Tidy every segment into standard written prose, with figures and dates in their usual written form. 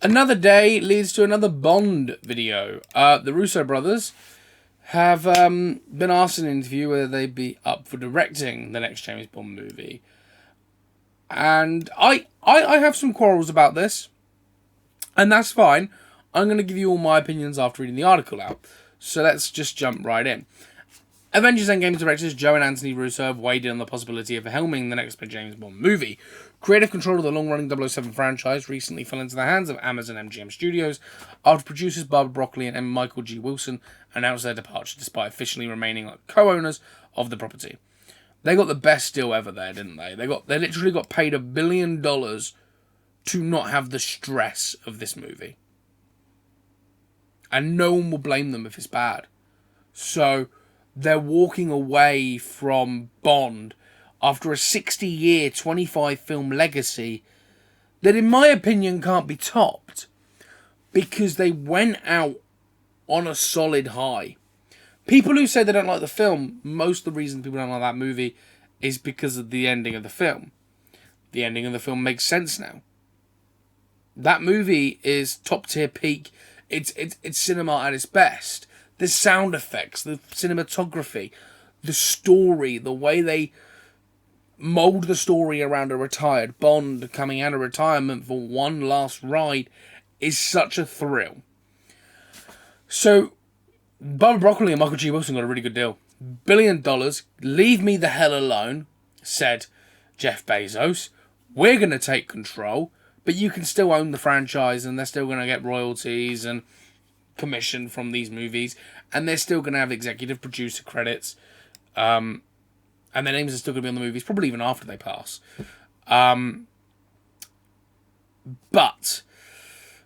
Another day leads to another Bond video. The Russo brothers have been asked in an interview whether they'd be up for directing the next James Bond movie. And I have some quarrels about this. And that's fine. I'm going to give you all my opinions after reading the article out. So let's just jump right in. Avengers Endgame directors Joe and Anthony Russo have weighed in on the possibility of helming the next James Bond movie. Creative control of the long-running 007 franchise recently fell into the hands of Amazon MGM Studios after producers Barbara Broccoli and Michael G. Wilson announced their departure despite officially remaining co-owners of the property. They got the best deal ever there, didn't they? They literally got paid $1 billion to not have the stress of this movie. And no one will blame them if it's bad. So they're walking away from Bond after a 60-year, 25-film legacy that, in my opinion, can't be topped because they went out on a solid high. People who say they don't like the film, most of the reason people don't like that movie is because of the ending of the film. The ending of the film makes sense now. That movie is top-tier peak. It's cinema at its best. The sound effects, the cinematography, the story, the way they mould the story around a retired Bond coming out of retirement for one last ride is such a thrill. So, Barbara Broccoli and Michael G. Wilson got a really good deal. $1 billion, leave me the hell alone, said Jeff Bezos. We're going to take control, but you can still own the franchise and they're still going to get royalties and commission from these movies, and they're still going to have executive producer credits, and their names are still going to be on the movies, probably even after they pass. But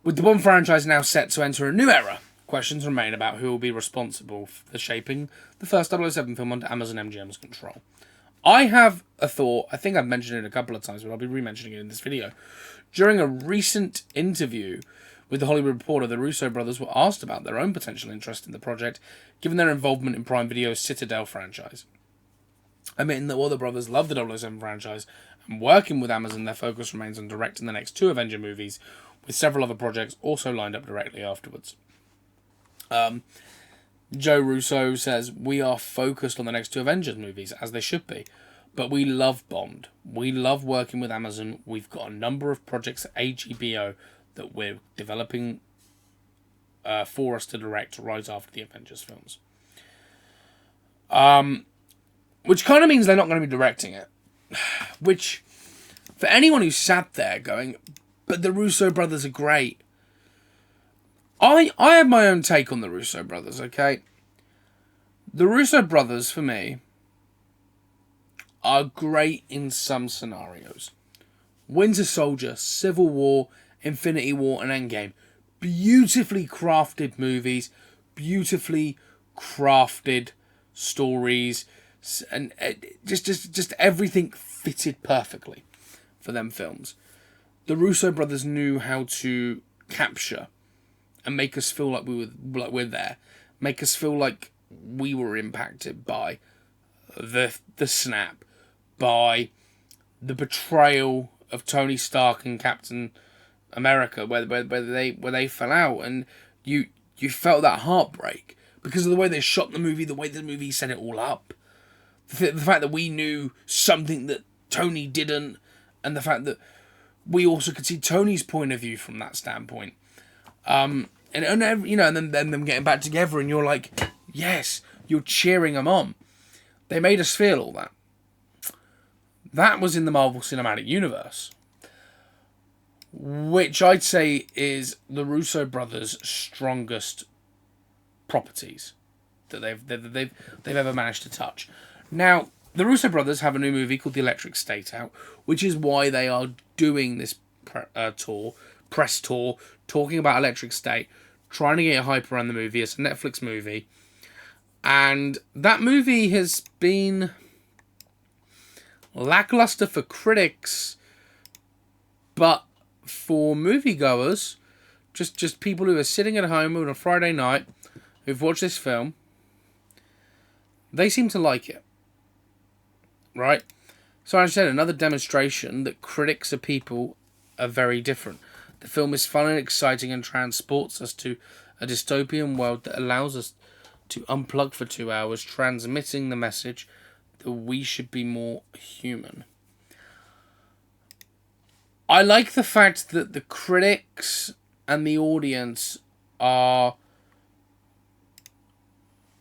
with the Bond franchise now set to enter a new era, questions remain about who will be responsible for shaping the first 007 film under Amazon MGM's control. I have a thought, I think I've mentioned it a couple of times, but I'll be re-mentioning it in this video. During a recent interview with The Hollywood Reporter, the Russo brothers were asked about their own potential interest in the project, given their involvement in Prime Video's Citadel franchise. Admitting that while the brothers love the 007 franchise and working with Amazon, their focus remains on directing the next 2 Avenger movies, with several other projects also lined up directly afterwards. Joe Russo says, "We are focused on the next 2 Avengers movies, as they should be. But we love Bond. We love working with Amazon. We've got a number of projects at AGBO that we're developing for us to direct right after the Avengers films." Which kind of means they're not going to be directing it. Which, for anyone who sat there going, but the Russo brothers are great. I have my own take on the Russo brothers, okay? The Russo brothers, for me, are great in some scenarios. Winter Soldier, Civil War, Infinity War, and Endgame. Beautifully crafted movies, beautifully crafted stories, and just everything fitted perfectly for them films. The Russo brothers knew how to capture and make us feel like we're there, make us feel like we were impacted by the snap, by the betrayal of Tony Stark and Captain America, where they fell out, and you felt that heartbreak because of the way they shot the movie, the way the movie set it all up, the fact that we knew something that Tony didn't, and the fact that we also could see Tony's point of view from that standpoint, and you know, and then them getting back together, and you're like, yes, you're cheering them on. They made us feel all that. That was in the Marvel Cinematic Universe, which I'd say is the Russo brothers' strongest properties that they've ever managed to touch. Now, the Russo brothers have a new movie called The Electric State out, which is why they are doing this press tour, talking about Electric State, trying to get a hype around the movie. It's a Netflix movie, and that movie has been lackluster for critics, but for moviegoers, just people who are sitting at home on a Friday night, who've watched this film, they seem to like it. Right? So as I said, another demonstration that critics of people are very different. The film is fun and exciting and transports us to a dystopian world that allows us to unplug for 2 hours, transmitting the message that we should be more human. I like the fact that the critics and the audience are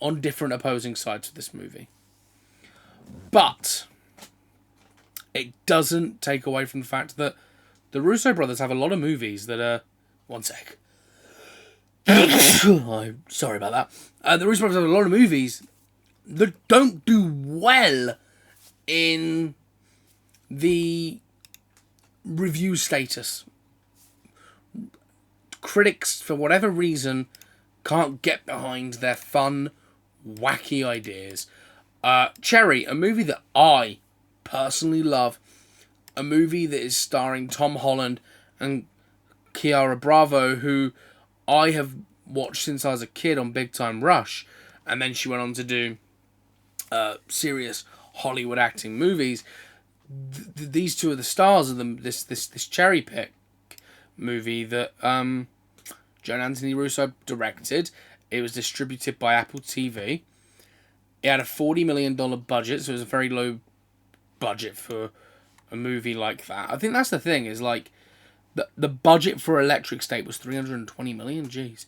on different opposing sides of this movie. But it doesn't take away from the fact that the Russo brothers have a lot of movies that are... One sec. I'm sorry about that. The Russo brothers have a lot of movies that don't do well in the review status. Critics, for whatever reason, can't get behind their fun, wacky ideas. Cherry, a movie that I personally love, a movie that is starring Tom Holland and Kiara Bravo, who I have watched since I was a kid on Big Time Rush, and then she went on to do serious Hollywood acting movies. These two are the stars of this Cherry Pick movie that Joan Anthony Russo directed. It was distributed by Apple TV. It had a $40 million budget, so it was a very low budget for a movie like that. I think that's the thing, is like the budget for Electric State was $320 million. Jeez.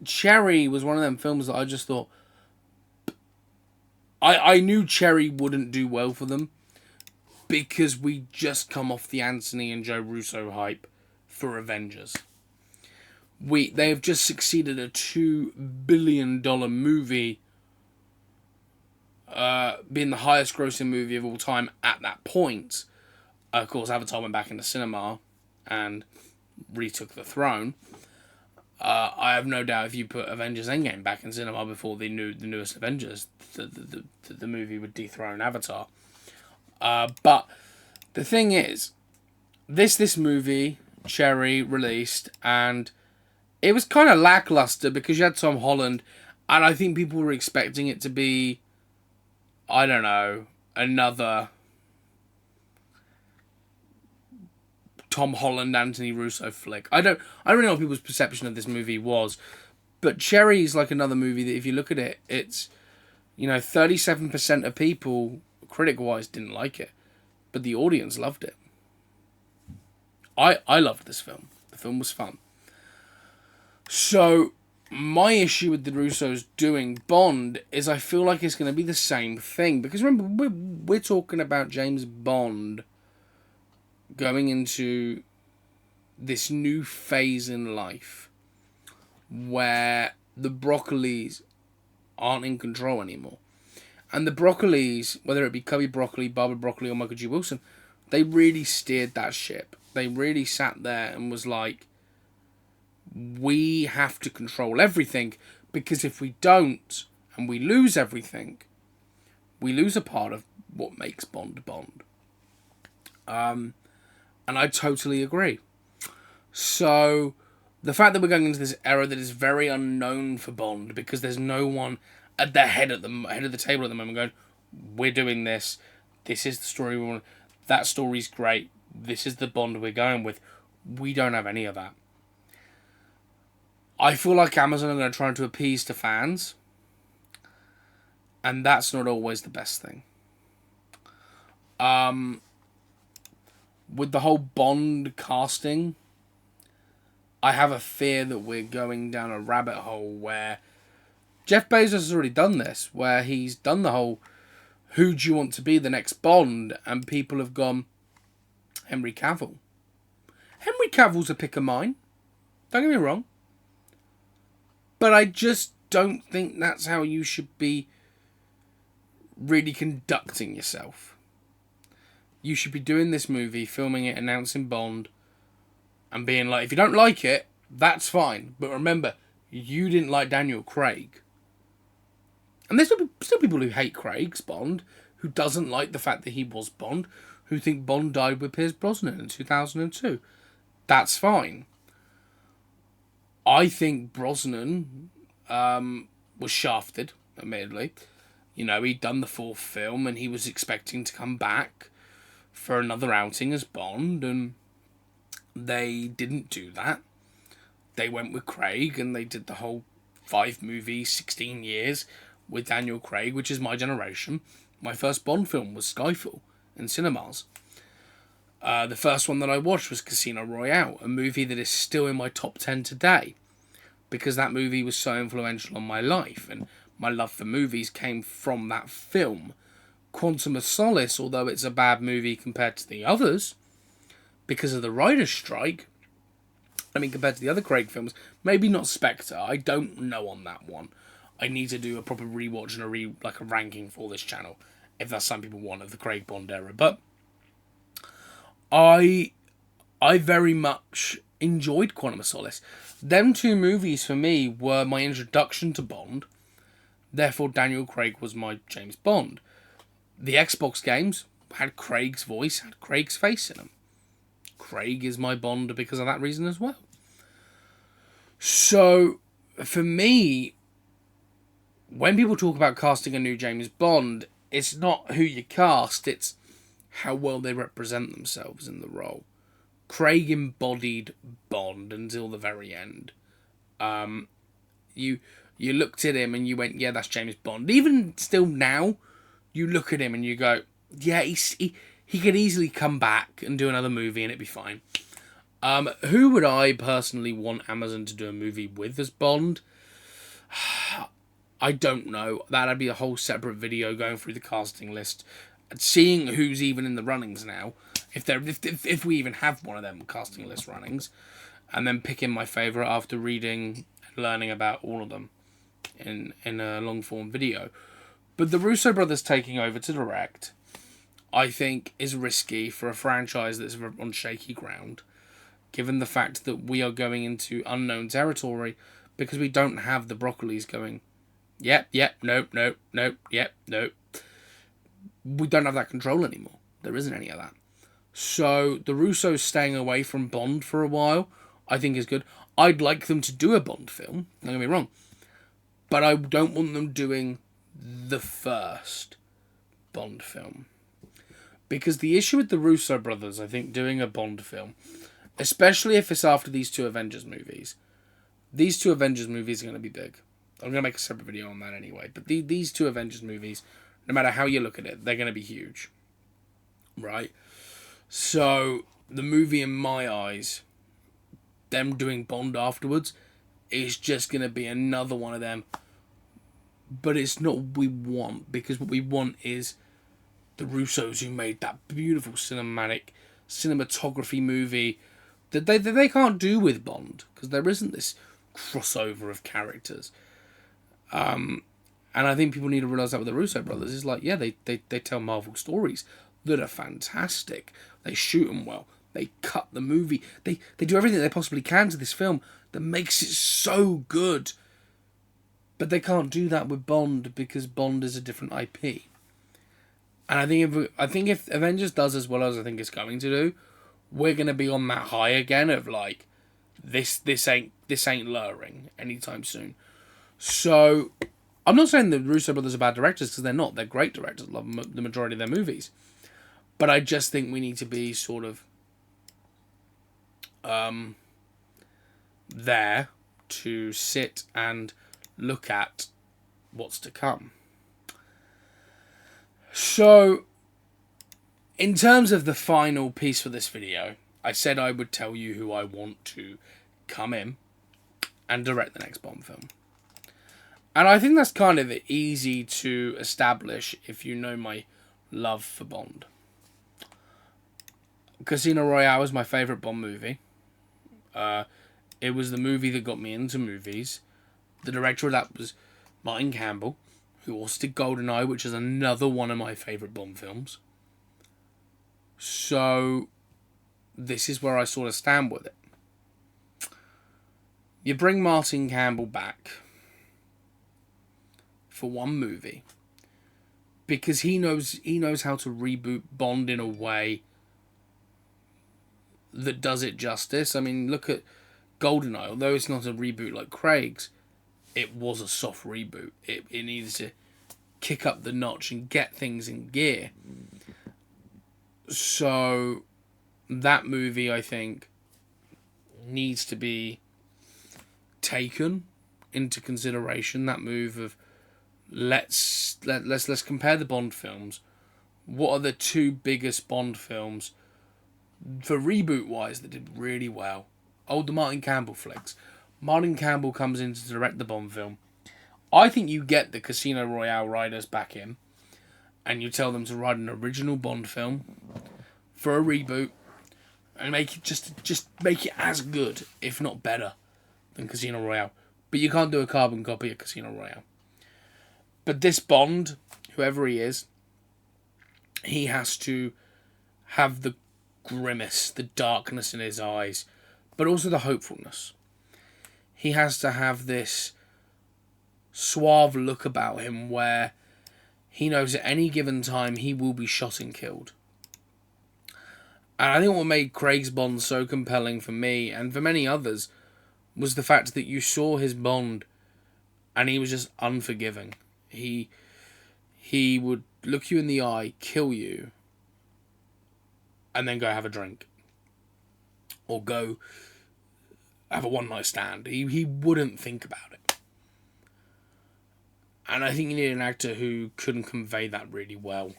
Cherry was one of them films that I just thought... I knew Cherry wouldn't do well for them because we just come off the Anthony and Joe Russo hype for Avengers. They have just succeeded a $2 billion movie being the highest grossing movie of all time at that point. Of course, Avatar went back into cinema and retook the throne. I have no doubt if you put Avengers Endgame back in cinema before the newest Avengers, the movie would dethrone Avatar. But the thing is, this movie, Cherry, released, and it was kind of lackluster because you had Tom Holland, and I think people were expecting it to be, I don't know, another Tom Holland, Anthony Russo flick. I don't really know what people's perception of this movie was, but Cherry is like another movie that if you look at it, it's, 37% of people, critic-wise, didn't like it, but the audience loved it. I loved this film. The film was fun. So, my issue with the Russos doing Bond is I feel like it's going to be the same thing. Because remember, we're talking about James Bond going into this new phase in life where the Broccolis aren't in control anymore. And the Broccolis, whether it be Cubby Broccoli, Barbara Broccoli, or Michael G. Wilson, they really steered that ship. They really sat there and was like, we have to control everything, because if we don't, and we lose everything, we lose a part of what makes Bond Bond. And I totally agree. So, the fact that we're going into this era that is very unknown for Bond, because there's no one at the head of the table at the moment going, we're doing this, this is the story we want, that story's great, this is the Bond we're going with. We don't have any of that. I feel like Amazon are going to try to appease to fans, and that's not always the best thing. With the whole Bond casting, I have a fear that we're going down a rabbit hole where Jeff Bezos has already done this, where he's done the whole, who do you want to be the next Bond? And people have gone, Henry Cavill. Henry Cavill's a pick of mine. Don't get me wrong. But I just don't think that's how you should be really conducting yourself. You should be doing this movie, filming it, announcing Bond, and being like, if you don't like it, that's fine. But remember, you didn't like Daniel Craig. And there's still people who hate Craig's Bond, who doesn't like the fact that he was Bond, who think Bond died with Pierce Brosnan in 2002. That's fine. I think Brosnan was shafted, admittedly. He'd done the fourth film and he was expecting to come back for another outing as Bond, and They didn't do that. They went with Craig and they did the whole 5 movies, 16 years with Daniel Craig, which is my generation. My first Bond film was Skyfall in cinemas. The first one that I watched was Casino Royale, a movie that is still in my top 10 today, because that movie was so influential on my life, and my love for movies came from that film. Quantum of Solace, although it's a bad movie compared to the others, because of the writer's strike, compared to the other Craig films, maybe not Spectre, I don't know on that one. I need to do a proper rewatch and a ranking for this channel, if that's something people want, of the Craig Bond era, but I very much enjoyed Quantum of Solace. Them 2 movies for me were my introduction to Bond. Therefore, Daniel Craig was my James Bond. The Xbox games had Craig's voice, had Craig's face in them. Craig is my Bond because of that reason as well. So, for me, when people talk about casting a new James Bond, it's not who you cast, it's how well they represent themselves in the role. Craig embodied Bond until the very end. You looked at him and you went, yeah, that's James Bond. Even still now, you look at him and you go, yeah, he could easily come back and do another movie and it'd be fine. Who would I personally want Amazon to do a movie with as Bond? I don't know. That'd be a whole separate video going through the casting list, seeing who's even in the runnings now, if we even have one of them casting list runnings, and then picking my favourite after reading and learning about all of them in a long form video. But the Russo brothers taking over to direct, I think, is risky for a franchise that's on shaky ground, given the fact that we are going into unknown territory because we don't have the Broccolis going, yep, nope, yep, nope. We don't have that control anymore. There isn't any of that. So the Russos staying away from Bond for a while, I think is good. I'd like them to do a Bond film, don't get me wrong, but I don't want them doing the first Bond film. Because the issue with the Russo brothers, I think, doing a Bond film, especially if it's after these 2 Avengers movies, these 2 Avengers movies are going to be big. I'm going to make a separate video on that anyway, but these 2 Avengers movies, no matter how you look at it, they're going to be huge. Right? So, the movie in my eyes, them doing Bond afterwards, is just going to be another one of them. But it's not what we want, because what we want is the Russos who made that beautiful cinematography movie that they can't do with Bond, because there isn't this crossover of characters. And I think people need to realise that with the Russo brothers. It's like, yeah, they tell Marvel stories that are fantastic. They shoot them well. They cut the movie. They do everything they possibly can to this film that makes it so good. But they can't do that with Bond because Bond is a different IP. And I think if Avengers does as well as I think it's going to do, we're going to be on that high again of like, this ain't lowering anytime soon. So, I'm not saying the Russo brothers are bad directors, because they're not. They're great directors. I love the majority of their movies. But I just think we need to be sort of there to sit and look at what's to come. So, in terms of the final piece for this video, I said I would tell you who I want to come in and direct the next Bond film. And I think that's kind of easy to establish if you know my love for Bond. Casino Royale is my favourite Bond movie. It was the movie that got me into movies. The director of that was Martin Campbell, who also did GoldenEye, which is another one of my favourite Bond films. So, this is where I sort of stand with it. You bring Martin Campbell back for one movie because he knows how to reboot Bond in a way that does it justice. I mean, look at GoldenEye. Although it's not a reboot like Craig's, it was a soft reboot. It needed to kick up the notch and get things in gear. So that movie, I think, needs to be taken into consideration. That move of let's compare the Bond films. What are the two biggest Bond films for reboot wise that did really well? Oh, the Martin Campbell flicks. Martin Campbell comes in to direct the Bond film. I think you get the Casino Royale writers back in, and you tell them to write an original Bond film for a reboot, and make it just make it as good, if not better, than Casino Royale. But you can't do a carbon copy of Casino Royale. But this Bond, whoever he is, he has to have the grimace, the darkness in his eyes, but also the hopefulness. He has to have this suave look about him where he knows at any given time he will be shot and killed. And I think what made Craig's Bond so compelling for me and for many others was the fact that you saw his Bond and he was just unforgiving. He would look you in the eye, kill you, and then go have a drink. Or go have a one-night stand. He wouldn't think about it. And I think you need an actor who couldn't convey that really well.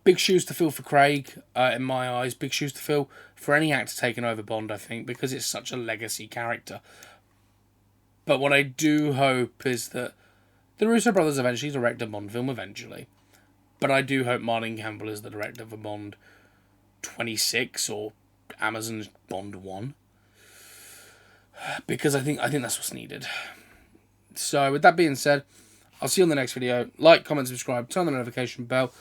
Big shoes to fill for Craig, in my eyes. Big shoes to fill for any actor taking over Bond, I think, because it's such a legacy character. But what I do hope is that the Russo brothers eventually direct a Bond film eventually. But I do hope Martin Campbell is the director for Bond 26 or Amazon's Bond 1. Because I think that's what's needed. So with that being said, I'll see you on the next video. Like, comment, subscribe, turn on the notification bell,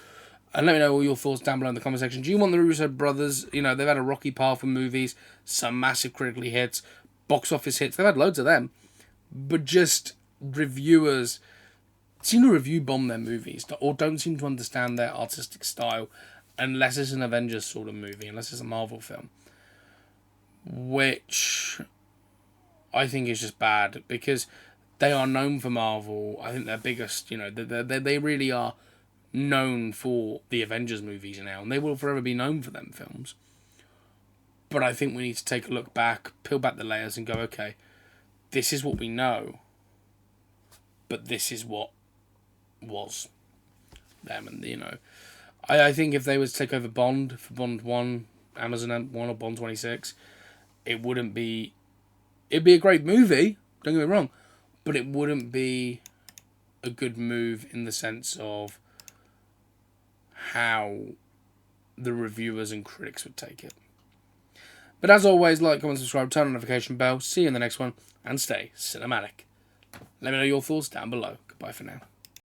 and let me know all your thoughts down below in the comment section. Do you want the Russo brothers? You know, they've had a rocky path with movies, some massive critically hits, box office hits. They've had loads of them. But just reviewers seem to review bomb their movies or don't seem to understand their artistic style unless it's an Avengers sort of movie, unless it's a Marvel film. Which I think is just bad because they are known for Marvel. I think their biggest, you know, they really are known for the Avengers movies now, and they will forever be known for them films. But I think we need to take a look back, peel back the layers and go, okay, this is what we know, but this is what was them. And, you know, I think if they were to take over Bond for Bond 1, Amazon 1 or Bond 26, it'd be a great movie, don't get me wrong, but it wouldn't be a good move in the sense of how the reviewers and critics would take it. But as always, like, comment, subscribe, turn on the notification bell. See you in the next one, and stay cinematic. Let me know your thoughts down below. Goodbye for now.